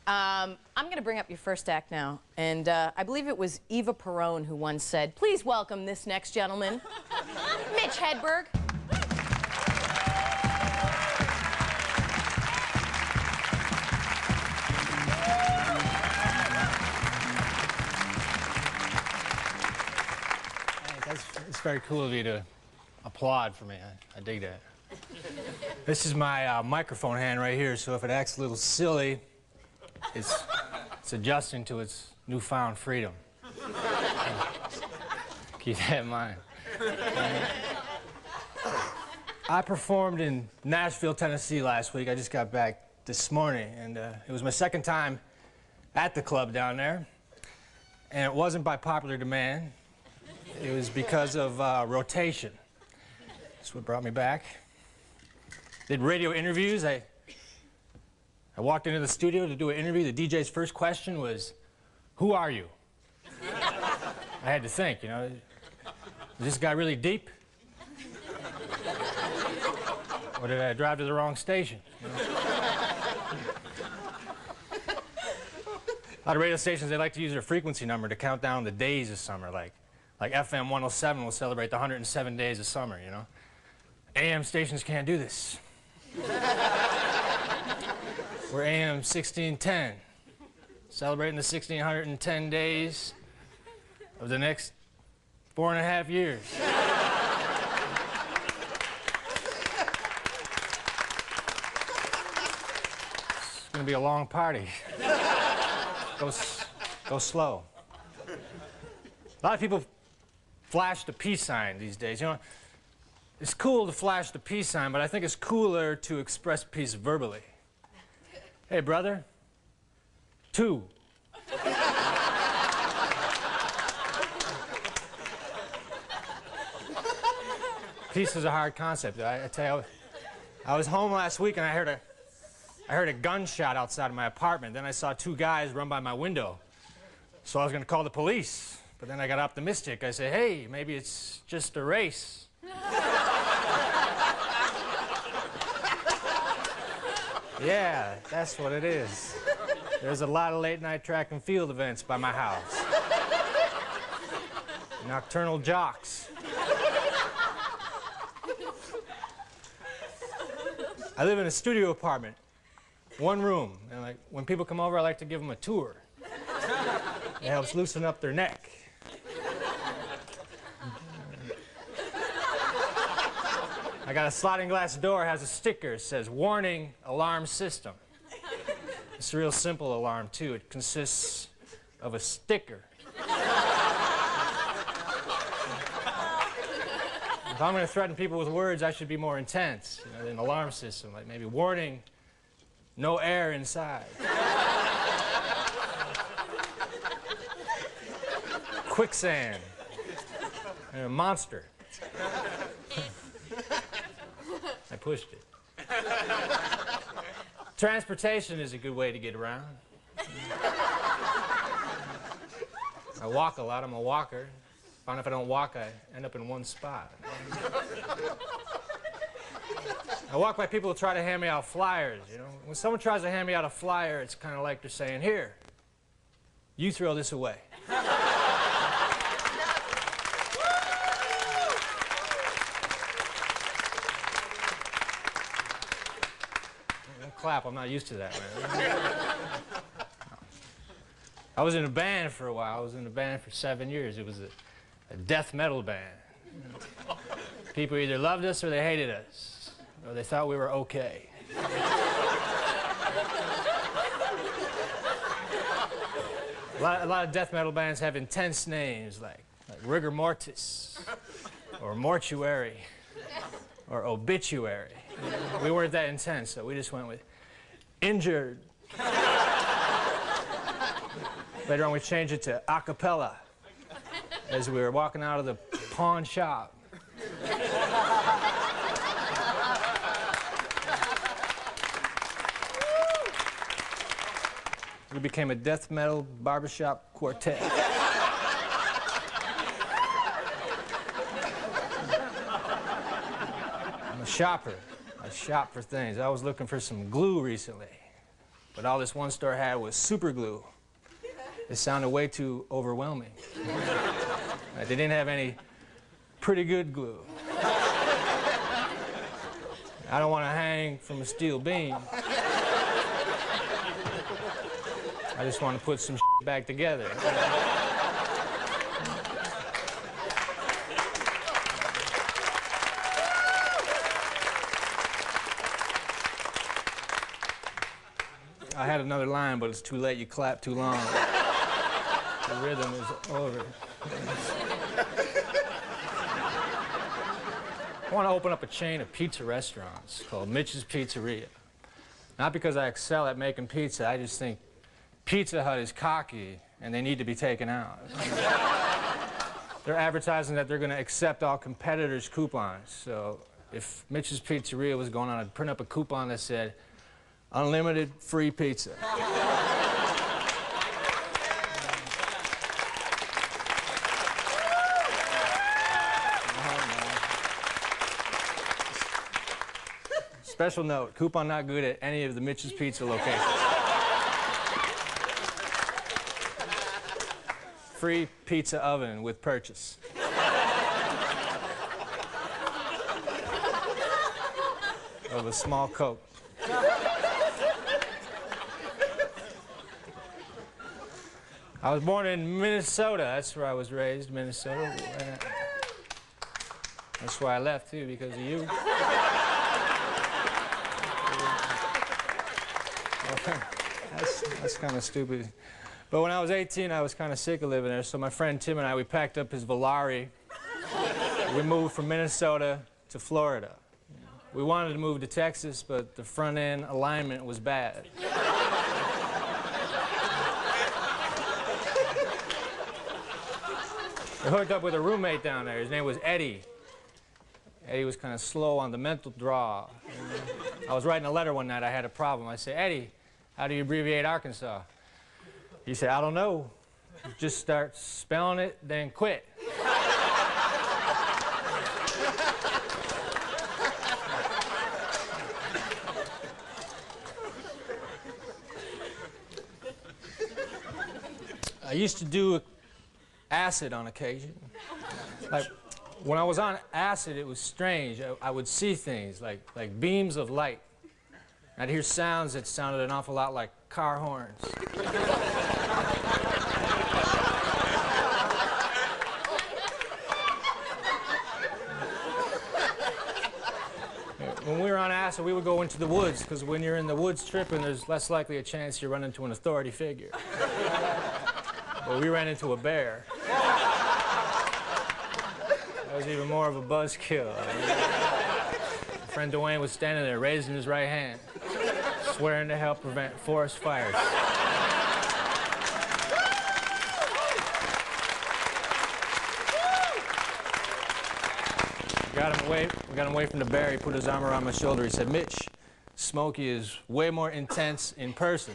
I'm going to bring up your first act now, and I believe it was Eva Perón who once said, "Please welcome this next gentleman, Mitch Hedberg." It's very cool of you to applaud for me. I dig that. This is my microphone hand right here, so if it acts a little silly, it's adjusting to its newfound freedom. Keep that in mind. I performed in Nashville, Tennessee last week. I just got back this morning, and it was my second time at the club down there. And it wasn't by popular demand. It was because of rotation. That's what brought me back. Did radio interviews. I walked into the studio to do an interview. The DJ's first question was, "Who are you?" I had to think, you know, is this guy really deep? Or did I drive to the wrong station? You know? A lot of radio stations, they like to use their frequency number to count down the days of summer, like FM 107 will celebrate the 107 days of summer, you know. AM stations can't do this. We're AM 1610, celebrating the 1610 days of the next 4.5 years. It's gonna be a long party. Go slow. A lot of people flash the peace sign these days. You know, it's cool to flash the peace sign, but I think it's cooler to express peace verbally. Hey, brother. 2. Peace is a hard concept. I tell you, I was home last week and I heard a gunshot outside of my apartment. Then I saw 2 guys run by my window. So I was going to call the police. But then I got optimistic. I said, hey, maybe it's just a race. Yeah, that's what it is. There's a lot of late-night track and field events by my house. Nocturnal jocks. I live in a studio apartment, 1 room. And like, when people come over, I like to give them a tour. It helps loosen up their neck. I got a sliding glass door, has a sticker, it says, "Warning, alarm system." It's a real simple alarm, too. It consists of a sticker. If I'm going to threaten people with words, I should be more intense, you know, than an alarm system, like maybe, "Warning, no air inside." Quicksand. And a monster. I pushed it. Transportation is a good way to get around. I walk a lot. I'm a walker. Find if I don't walk, I end up in one spot. I walk by people who try to hand me out flyers, you know. When someone tries to hand me out a flyer, it's kind of like they're saying, "Here, you throw this away." Clap, I'm not used to that, man. I was in a band for a while. I was in a band for 7 years. It was a death metal band. People either loved us or they hated us, or they thought we were okay. A lot of death metal bands have intense names like Rigor Mortis, or Mortuary, or Obituary. We weren't that intense, so we just went with Injured. Later on, we changed it to a cappella as we were walking out of the pawn shop. We became a death metal barbershop quartet. I'm a shopper. I shop for things. I was looking for some glue recently. but all this one store had was super glue. It sounded way too overwhelming. They didn't have any pretty good glue. I don't want to hang from a steel beam. I just want to put some back together. I had another line, but it's too late. You clapped too long. The rhythm is over. I want to open up a chain of pizza restaurants called Mitch's Pizzeria. Not because I excel at making pizza, I just think Pizza Hut is cocky and they need to be taken out. They're advertising that they're going to accept all competitors' coupons. So if Mitch's Pizzeria was going on, I'd print up a coupon that said, unlimited free pizza. Special note, coupon not good at any of the Mitch's Pizza locations. Free pizza oven with purchase. Of a small Coke. I was born in Minnesota. That's where I was raised, Minnesota. That's why I left, too, because of you. That's kind of stupid. But when I was 18, I was kind of sick of living there, so my friend Tim and I, we packed up his Volare. We moved from Minnesota to Florida. We wanted to move to Texas, but the front-end alignment was bad. I hooked up with a roommate down there. His name was Eddie. Eddie was kind of slow on the mental draw. I was writing a letter one night. I had a problem. I said, Eddie, how do you abbreviate Arkansas? He said, I don't know. Just start spelling it, then quit. I used to do acid on occasion. Like, when I was on acid, it was strange. I would see things like beams of light. I'd hear sounds that sounded an awful lot like car horns. When we were on acid, we would go into the woods, because when you're in the woods tripping, there's less likely a chance you run into an authority figure. But we ran into a bear. That was even more of a buzzkill. My friend Dwayne was standing there, raising his right hand, swearing to help prevent forest fires. We got him away from the bear. He put his arm around my shoulder. He said, Mitch, Smokey is way more intense in person.